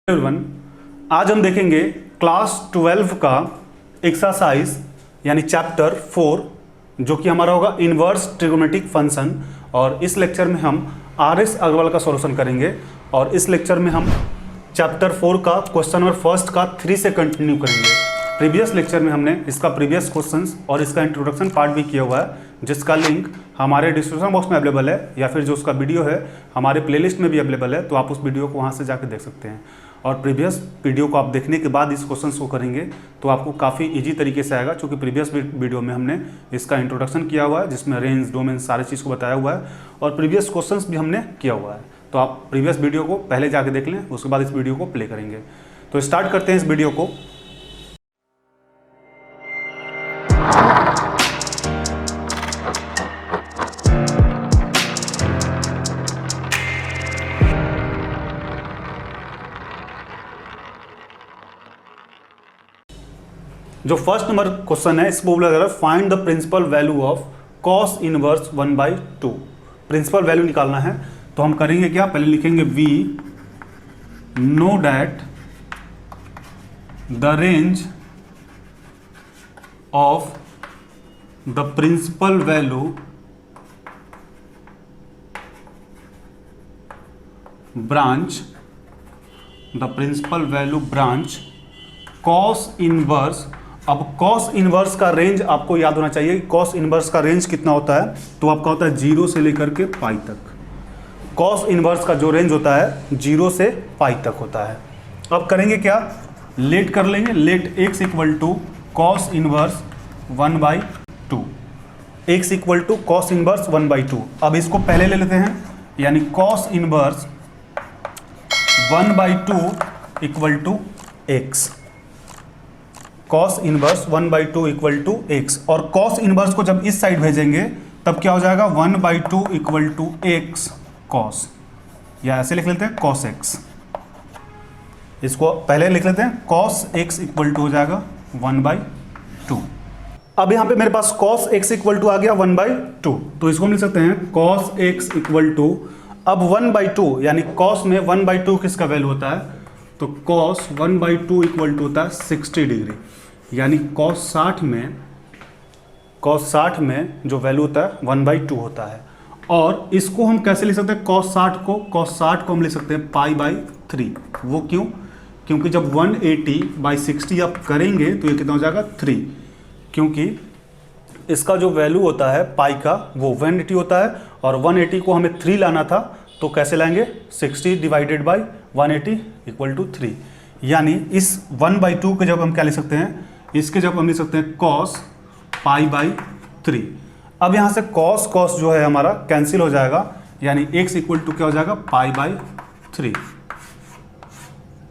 Everyone, आज हम देखेंगे क्लास 12 का एक्सरसाइज यानी चैप्टर 4 जो कि हमारा होगा इनवर्स ट्रिगोनोमेट्रिक फंक्शन। और इस लेक्चर में हम आर.एस. अग्रवाल का सॉल्यूशन करेंगे और इस लेक्चर में हम चैप्टर 4 का क्वेश्चन नंबर फर्स्ट का 3 से कंटिन्यू करेंगे। प्रीवियस लेक्चर में हमने इसका प्रीवियस क्वेश्चंस और इसका इंट्रोडक्शन पार्ट भी किया हुआ है, जिसका लिंक हमारे डिस्क्रिप्शन बॉक्स में अवेलेबल है या फिर जो उसका वीडियो है हमारे प्लेलिस्ट में भी अवेलेबल है, तो आप उस वीडियो को वहाँ से जाकर देख सकते हैं। और प्रीवियस वीडियो को आप देखने के बाद इस क्वेश्चंस को करेंगे तो आपको काफ़ी इजी तरीके से आएगा, क्योंकि प्रीवियस वीडियो में हमने इसका इंट्रोडक्शन किया हुआ है जिसमें रेंज डोमेन सारी चीज़ को बताया हुआ है और प्रीवियस क्वेश्चंस भी हमने किया हुआ है। तो आप प्रीवियस वीडियो को पहले जाके देख लें, उसके बाद इस वीडियो को प्ले करेंगे। तो स्टार्ट करते हैं इस वीडियो को। जो फर्स्ट नंबर क्वेश्चन है इसको बोला जा रहा है find the principal value of cos inverse 1/2। Principal value निकालना है तो हम करेंगे क्या, पहले लिखेंगे we know that the range of the principal value branch cos inverse. अब कॉस इनवर्स का रेंज आपको याद होना चाहिए कि कॉस इनवर्स का रेंज कितना होता है, तो आपका होता है 0 से लेकर के पाई तक। कॉस इनवर्स का जो रेंज होता है 0 से पाई तक होता है। अब करेंगे क्या, लेट कर लेंगे, let x equal to cos inverse 1/2, x equal to cos inverse 1/2। अब इसको पहले ले लेते हैं, यानी cos inverse 1/2 equal to x। Cos inverse 1/2 equal to x, और कॉस इनवर्स को जब इस साइड भेजेंगे तब क्या हो जाएगा 1/2 इक्वल टू x कॉस, या ऐसे लिख लेते हैं कॉस x। इसको पहले लिख लेते हैं कॉस x इक्वल टू हो जाएगा 1/2। अब यहाँ पे मेरे पास कॉस x इक्वल टू आ गया 1/2, तो इसको हम लिख सकते हैं कॉस x इक्वल टू, अब 1/2 यानी कॉस में 1/2 किसका वैल्यू होता है, तो कॉस 1/2 इक्वल टू होता है 60 डिग्री, यानी कॉस 60 में जो वैल्यू होता है 1/2 होता है। और इसको हम कैसे लिख सकते हैं, कॉस 60 को हम लिख सकते हैं पाई/3। वो क्यों, क्योंकि जब 180/60 आप करेंगे तो ये कितना हो जाएगा 3, क्योंकि इसका जो वैल्यू होता है पाई का वो 180 होता है और 180 को हमें 3 लाना था, तो कैसे लाएंगे 60 डिवाइडेड बाई 180 इक्वल टू 3। यानी इस 1/2 के जब हम क्या लिख सकते हैं, इसके जब हम लिख सकते हैं कॉस पाई/3। अब यहाँ से कॉस जो है हमारा कैंसिल हो जाएगा, यानी x इक्वल टू क्या हो जाएगा पाई/3।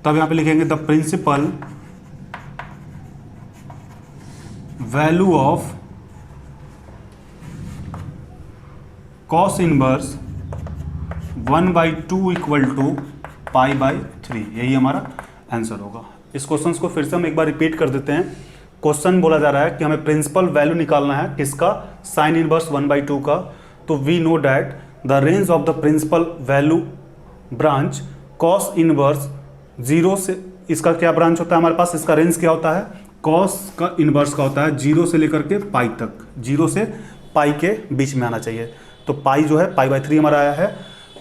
तब यहाँ पे लिखेंगे the principal value of cos inverse 1/2 equal to पाई/3। यही हमारा आंसर होगा। इस क्वेश्चन को फिर से हम एक बार रिपीट कर देते हैं। क्वेश्चन बोला जा रहा है कि हमें प्रिंसिपल वैल्यू निकालना है किसका, साइन इनवर्स 1/2 का। तो we know that the range of the principal value branch cos inverse 0 से, इसका क्या ब्रांच होता है हमारे पास, इसका रेंज क्या होता है, कॉस का इनवर्स का होता है 0 से लेकर के पाई तक, 0 से पाई के बीच में आना चाहिए। तो पाई जो है पाई/3 हमारा आया है।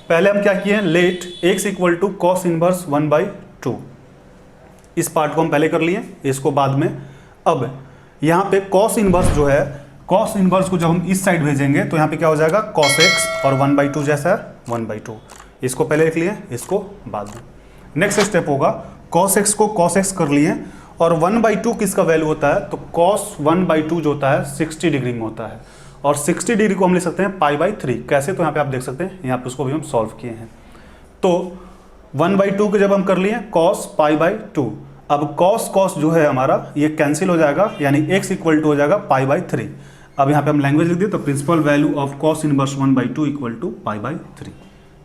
पहले हम क्या किए, let x equal to cos inverse 1/2, इस पार्ट को हम पहले कर लिए, इसको बाद में। अब यहाँ पे कॉस इनवर्स जो है, कॉस इनवर्स को जब हम इस साइड भेजेंगे तो यहाँ पे क्या हो जाएगा कॉस x, और 1/2 जैसा है 1/2, इसको पहले लिख लिए, इसको बाद में। नेक्स्ट स्टेप होगा कॉस x को कॉस x कर लिए, और 1/2 किसका वैल्यू होता है, तो कॉस 1/2 जो होता है 60 डिग्री में होता है, और 60 डिग्री को हम लिख सकते हैं पाई/3। कैसे, तो यहाँ पे आप देख सकते हैं, यहाँ पे उसको भी हम सॉल्व किए हैं। तो 1/2 के जब हम कर लिए कॉस पाई/2, अब कॉस जो है हमारा ये कैंसिल हो जाएगा, यानी x इक्वल टू हो जाएगा पाई/3। अब यहाँ पे हम लैंग्वेज लिख दिए, तो principal value of cos inverse 1/2 equal to पाई/3।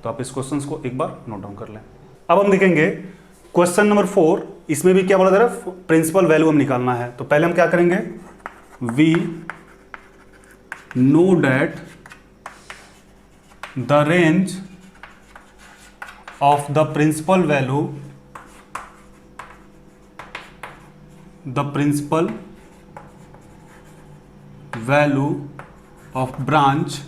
तो आप इस क्वेश्चन को एक बार नोट डाउन कर लें। अब हम देखेंगे क्वेश्चन नंबर 4, इसमें भी क्या बोला जा रहा है, प्रिंसिपल वैल्यू हम निकालना है। तो पहले हम क्या करेंगे, we know that the range of the principal value the principal value of branch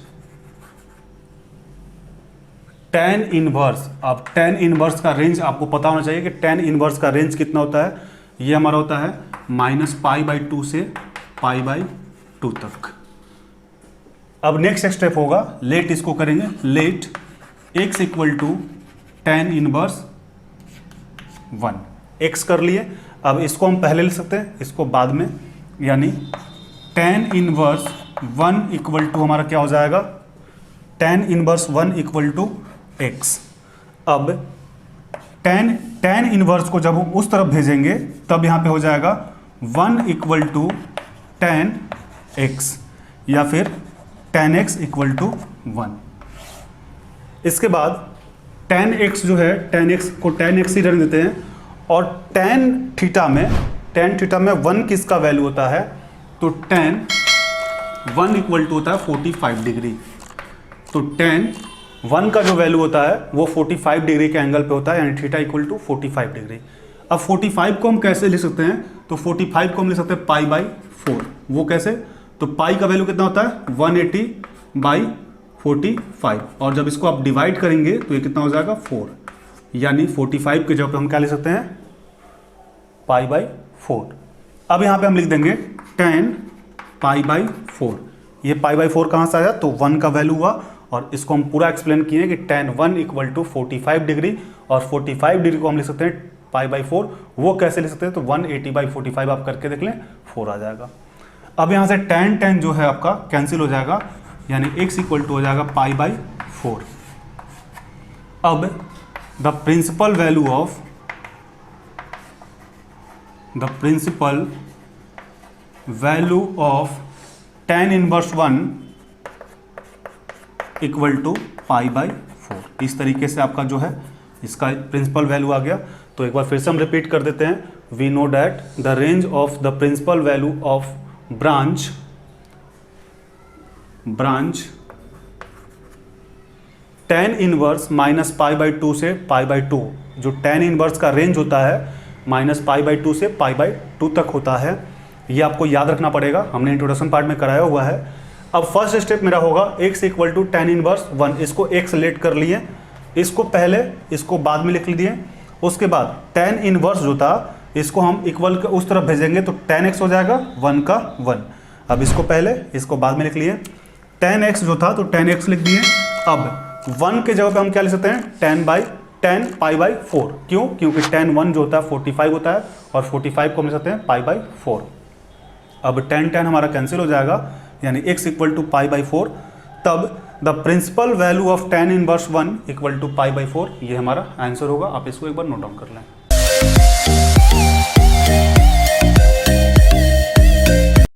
tan inverse. अब tan इनवर्स का रेंज आपको पता होना चाहिए कि tan इनवर्स का रेंज कितना होता है। ये हमारा होता है -π/2 से π/2 तक। अब नेक्स्ट स्टेप होगा, लेट इसको करेंगे, let x equal to tan inverse 1। x कर लिए, अब इसको हम पहले लिख सकते हैं, इसको बाद में, यानी tan इनवर्स 1 इक्वल टू हमारा क्या हो जाएगा, tan inverse 1 equal to x। अब tan इनवर्स को जब हम उस तरफ भेजेंगे तब यहाँ पे हो जाएगा 1 इक्वल टू tan x या फिर tan x इक्वल टू 1। इसके बाद tan x जो है, tan x को tan x ही रहने देते हैं, और tan थीटा में 1 किसका वैल्यू होता है, तो tan 1 इक्वल टू होता है 45 डिग्री। तो tan 1 का जो वैल्यू होता है वो 45 डिग्री के एंगल पे होता है, यानी थीटा इक्वल टू 45 डिग्री। अब 45 को हम कैसे लिख सकते हैं, तो 45 को हम लिख सकते हैं π/4। वो कैसे, तो पाई का वैल्यू कितना होता है 180/45, और जब इसको आप डिवाइड करेंगे तो ये कितना हो जाएगा 4, यानी 45 के जगह पे हम क्या लिख सकते हैं π/4। अब यहाँ पे हम लिख देंगे tan π/4। ये π/4 कहाँ से आया, तो 1 का वैल्यू हुआ, और इसको हम पूरा एक्सप्लेन किए कि tan 1 इक्वल टू 45 डिग्री, और 45 डिग्री को हम लिख सकते हैं π/4। वो कैसे लिख सकते हैं, तो 180/45 आप करके देख लें, 4 आ जाएगा। अब यहाँ से tan जो है आपका कैंसिल हो जाएगा, यानी x इक्वल टू हो जाएगा π/4। अब the principal value of tan inverse 1 equal to π/4। इस तरीके से आपका जो है इसका प्रिंसिपल वैल्यू आ गया। तो एक बार फिर से हम रिपीट कर देते हैं, we know that the range of the principal value of branch tan inverse -π/2 से π/2, जो tan इनवर्स का रेंज होता है -π/2 से π/2 तक होता है। ये आपको याद रखना पड़ेगा, हमने इंट्रोडक्शन पार्ट में कराया हुआ है। अब फर्स्ट स्टेप मेरा होगा x equal to tan inverse 1। इसको x लेट कर लिए, इसको पहले, इसको बाद में लिख लिए। उसके बाद tan इनवर्स जो था इसको हम इक्वल उस तरफ भेजेंगे तो tan x हो जाएगा 1 का 1। अब इसको पहले, इसको बाद में लिख लिए। tan x जो था तो tan x लिख दिए। अब 1 के जगह पे हम क्या लिख सकते हैं, tan π/4। क्यों, क्योंकि tan 1 जो होता है 45 होता है, और 45 को हम लिख सकते हैं π/4। अब tan हमारा कैंसिल हो जाएगा, यानी x इक्वल टू π/4। तब the principal value of tan inverse 1 equal to π/4, ये हमारा आंसर होगा। आप इसको एक बार नोट डाउन कर लें।